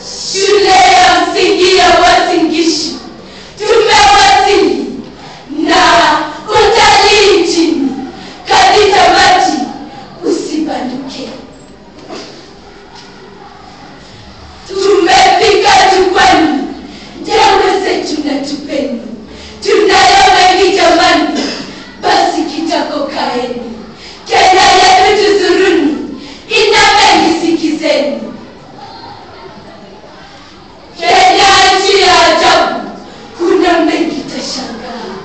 Shule ya msingi ya Uasin Gishu tumewasili na utalii nchini. Kazi tamati, usibanduke. Tumefika jukwani, ndewe zetu na tupeni. Tunayo mengi jamani, basi kitako kaeni. Kenya yetu tuzuruni, ina mengi sikizeni. Kenya nchi ya ajabu, kuna mengi tashangaa.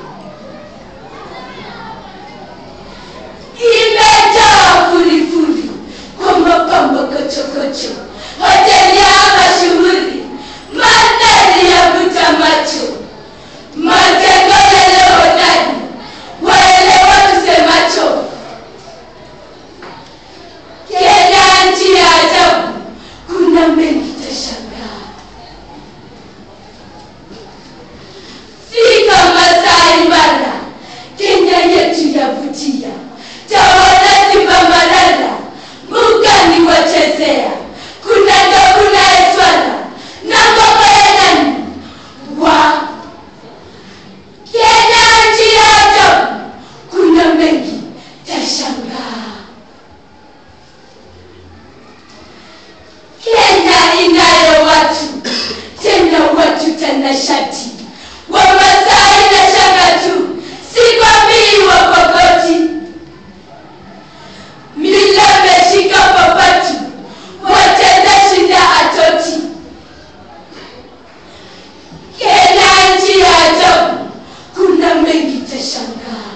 Imejaa furifuri kwa mapambo kochokocho, hoteli ya mashuhuri, mandhari ya vuta macho, majengo yaliyohodari, waelewa tusemacho. Kenya nchi ya ajabu, kuna mengi tashangaa. Fika Masai Mara, Kenya yetu yavutia. Taona Simba Marara, mbugani wachezea. Kuna ndovu na swara, na ngoma ya nani wa Kenya nchi ya ajabu, kuna mengi tashangaa. Kenya inayo watu, tena watu tanashati. Wamasai na shanga tu, sikwambii wakokoti. Mila meshika papatu, watenda shinda atoti. Kenya nchi ya ajabu, kuna mengi tashangaa.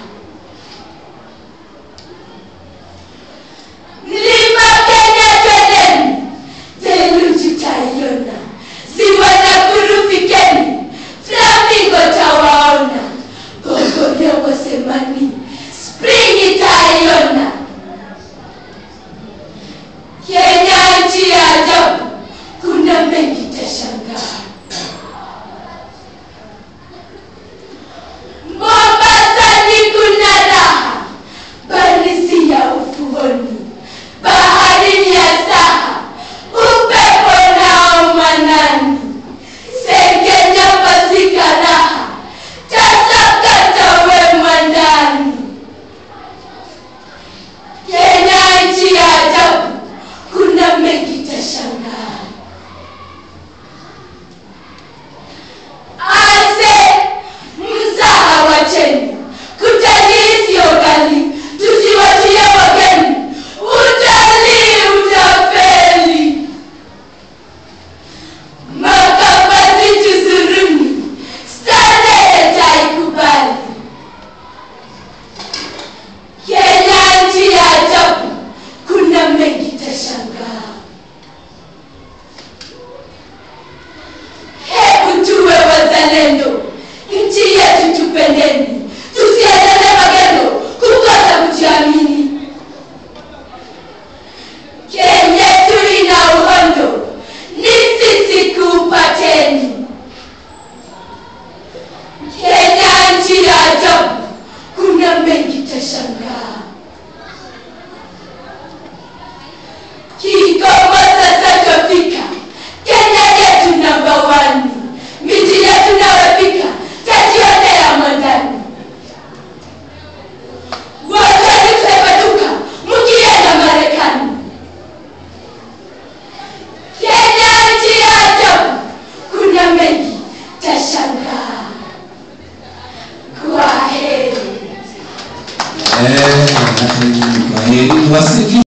Mlima Kenya twendeni, theluji taiona. Ziwa Nakuru fikeni, flamingo tawaona. Bogoryo wasemani, spring itaiona. Kenya nchi ya ajabu, kuna mengi tashangaa. Mombasani kuna raha, barisi ya ufuoni, baharini ya staha, upepo nao mwanani. Sekenya pasika raha, tasakata we mwandani. Kenya nchi ya ajabu, kuna mengi tashangaa. Ase, mzaha wacheni, kutalii sio ghali, tusiwatie wageni, utalii utafeli. Makavazi tuzuruni, starehe taikubali. Kenya nchi ya ajabu, kuna mengi tashangaa. Hebu tuwe wazalendo, nchi yetu tupendeni. Tusiendele magendo, kukosa kujiamini. Kenya yetu ina uhondo, ni sisi kupateni. Kenya nchi ya ajabu, kuna mengi tashangaa. Kikomo sasa twafika, Kenya yetu number 1. Miji yetu nawepika, tajionea mwandani. Wazani tuepaduka, mukienda Marekani. Kenya nchi ya ajabu, kuna mengi tashangaa. Kwaheri. Kwaheri.